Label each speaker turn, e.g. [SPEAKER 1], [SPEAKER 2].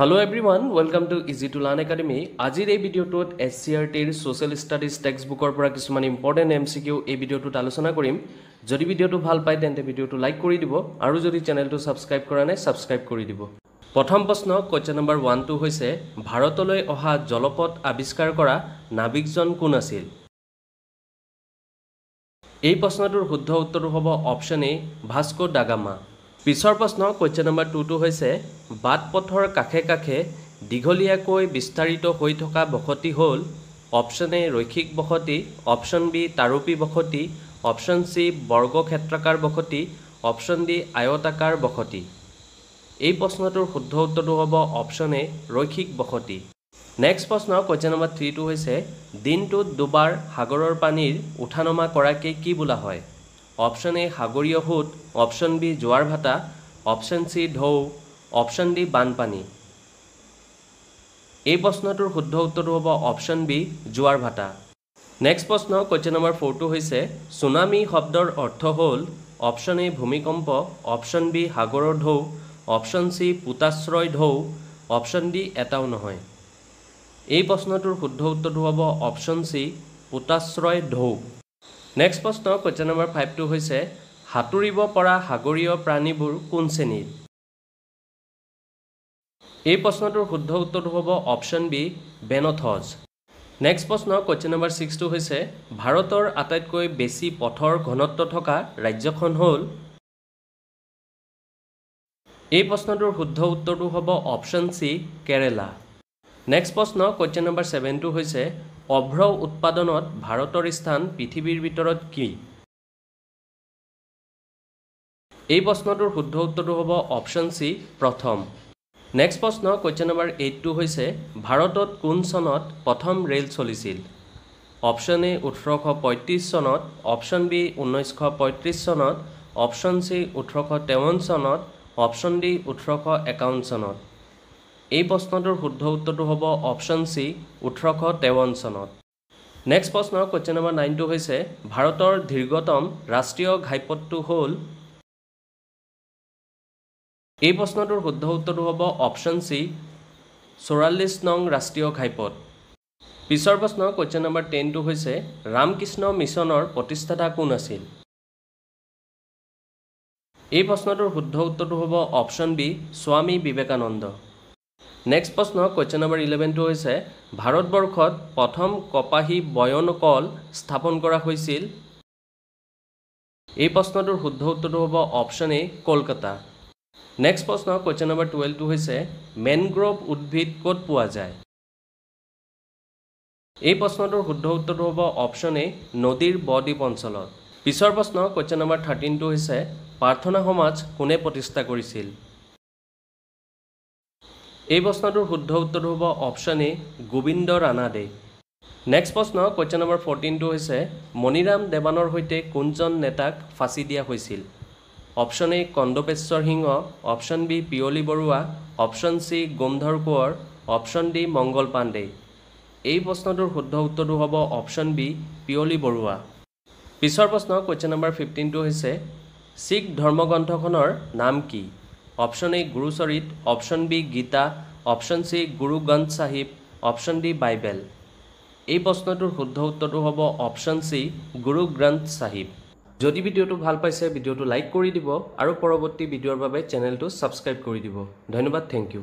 [SPEAKER 1] Hello everyone, welcome to Easy to Learn Academy. Ajir ei video tot SCRT Social Studies textbook or pora kisuman important MCQ ei video tot alochona korim. Jodi video to bhal pai tente video to like kori dibo aru jodi channel to subscribe kora nai subscribe kori dibo. Prothom proshno question number 1 to hoise Bharatoloi oha jolopot abiskar kora nabikjon kun asil. এই প্ৰশ্নটোৰ শুদ্ধ উত্তৰ হ'ব option এ Vasco da Gama. পিছৰ প্ৰশ্ন question number 2 টো হৈছে বাট পথৰ কাষে কাষে দীঘলীয়াকৈ বিস্তাৰিত হৈ থকা বসতি হ'ল অপচন এ ৰৈখিক বসতি, অপচন বি তাৰোপী বসতি, অপচন সি বৰ্গক্ষেত্ৰাকাৰ বসতি, অপচন ডি আয়তাকাৰ বসতি। এই প্ৰশ্নটোৰ শুদ্ধ উত্তৰটো হ'ব অপচন এ ৰৈখিক বসতি। Next প্ৰশ্ন কোৱেশ্চন নম্বৰ 3 টো হৈছে দিনটোত দুবাৰ সাগৰৰ পানীৰ উঠানমা কৰাকে কি বোলা হয়? অপচন এ সাগৰীয় সোঁত, অপচন বি জোৱাৰ ভাটা, অপচন সি ঢৌ, অপচন ডি বানপানী। এই প্ৰশ্নটোৰ শুদ্ধ উত্তৰটো হ'ব অপচন বি জোৱাৰ ভাটা। নেক্সট প্ৰশ্ন কোৱেশ্চন নম্বৰ 4 টো হৈছে সুনামি শব্দৰ অৰ্থ হ'ল অপচন এ ভূমিকম্প, অপচন বি সাগৰৰ ঢৌ, অপচন সি পোতাশ্ৰয় ঢৌ, অপচন ডি এটাও নহয়। এই প্ৰশ্নটোৰ শুদ্ধ উত্তৰটো হ'ব অপচন সি পোতাশ্ৰয় ঢৌ। নেক্সট প্ৰশ্ন কোৱেশ্চন নম্বৰ 5 টো হৈছে হাতুৰিব পৰা সাগৰীয় প্ৰাণীবোৰ কোন শ্ৰেণীৰ? এই প্ৰশ্নটোৰ শুদ্ধ উত্তৰটো হ'ব অপচন বি বেনথজ। নেক্সট প্ৰশ্ন কোৱেশ্চন নম্বৰ 6 টো হৈছে ভাৰতৰ আটাইতকৈ বেছি পথৰ ঘনত্ব থকা ৰাজ্যখন হ'ল? এই প্ৰশ্নটোৰ শুদ্ধ উত্তৰটো হ'ব অপচন সি কেৰালা। নেক্সট প্ৰশ্ন কোৱেশ্চন নম্বৰ 7 টো হৈছে অভ্ৰ উৎপাদনত ভাৰতৰ স্থান পৃথিৱীৰ ভিতৰত কি? এই প্ৰশ্নটোৰ শুদ্ধ উত্তৰটো হ'ব অপচন সি প্ৰথম। নেক্সট প্ৰশ্ন কোৱেশ্চন নম্বৰ 8 টো হৈছে ভাৰতত কোন চনত প্ৰথম ৰেল চলিছিল? অপচন এ 1835 চনত, অপচন বি 1935 চনত, অপচন সি 1853 চনত, অপচন ডি 1851 চনত। এই প্ৰশ্নটোৰ শুদ্ধ উত্তৰটো হ'ব অপচন সি 1853 চনত। নেক্সট প্ৰশ্ন কোৱেশ্চন নম্বৰ 9 টো হৈছে ভাৰতৰ দীৰ্ঘতম ৰাষ্ট্ৰীয় ঘাইপথটো হ'ল? এই প্ৰশ্নটোৰ শুদ্ধ উত্তৰটো হ'ব অপচন সি 44 নং ৰাষ্ট্ৰীয় ঘাইপথ। পিছৰ প্ৰশ্ন কোৱেশ্চন নম্বৰ 10 টো হৈছে ৰামকৃষ্ণ মিছনৰ প্ৰতিষ্ঠাতা কোন আছিল? এই প্ৰশ্নটোৰ শুদ্ধ উত্তৰটো হ'ব option B Swami Vivekananda. Next প্ৰশ্ন কোৱেশ্চন নম্বৰ 11 টো হৈছে ভাৰতবৰ্ষত প্ৰথম কপাহী বয়ন কল স্থাপন কৰা হৈছিল? এই প্ৰশ্নটোৰ শুদ্ধ উত্তৰটো হ'ব অপচন এ কলকাতা। নেক্সট প্ৰশ্ন কোৱেশ্চন নম্বৰ 12 টো হৈছে মেনগ্ৰোভ উদ্ভিদ ক'ত পোৱা যায়? এই প্ৰশ্নটোৰ শুদ্ধ উত্তৰটো হ'ব অপচন এ নদীৰ বদ্বীপ অঞ্চলত। পিছৰ প্ৰশ্ন কোৱেশ্চন নম্বৰ 13 টো হৈছে প্ৰাৰ্থনা সমাজ কোনে প্ৰতিষ্ঠা কৰিছিল? এই প্ৰশ্নটোৰ শুদ্ধ উত্তৰটো হ'ব অপচন এ গোবিন্দ ৰানাডে। নেক্সট প্ৰশ্ন কোৱেশ্চন নম্বৰ 14 টো হৈছে মণিৰাম দেৱানৰ সৈতে কোনজন নেতাক ফাঁচি দিয়া হৈছিল? Option A Kandarpeswar Singha, option B Piyali Barua, option C Gomdhar Konwar, option D Mangal Pandey. এই প্ৰশ্নটোৰ শুদ্ধ উত্তৰটো হ'ব অপচন বি পিয়লি বৰুৱা। পিছৰ প্ৰশ্ন কোৱেশ্চন নম্বৰ 15 টো হৈছে শিখ ধৰ্মগ্ৰন্থখনৰ নাম কি? Option A Gurucharit, option B Gita, option C Guru Granth Sahib, option D Bible. এই প্ৰশ্নটোৰ শুদ্ধ উত্তৰটো হ'ব অপচন চি গুৰু গ্ৰন্থ চাহিব। যদি ভিডিঅ'টো ভাল পাইছে ভিডিঅ'টো লাইক কৰি দিব আৰু পৰৱৰ্তী ভিডিঅ'ৰ বাবে চেনেলটো ছাবস্ক্ৰাইব কৰি দিব। ধন্যবাদ, থেংক ইউ।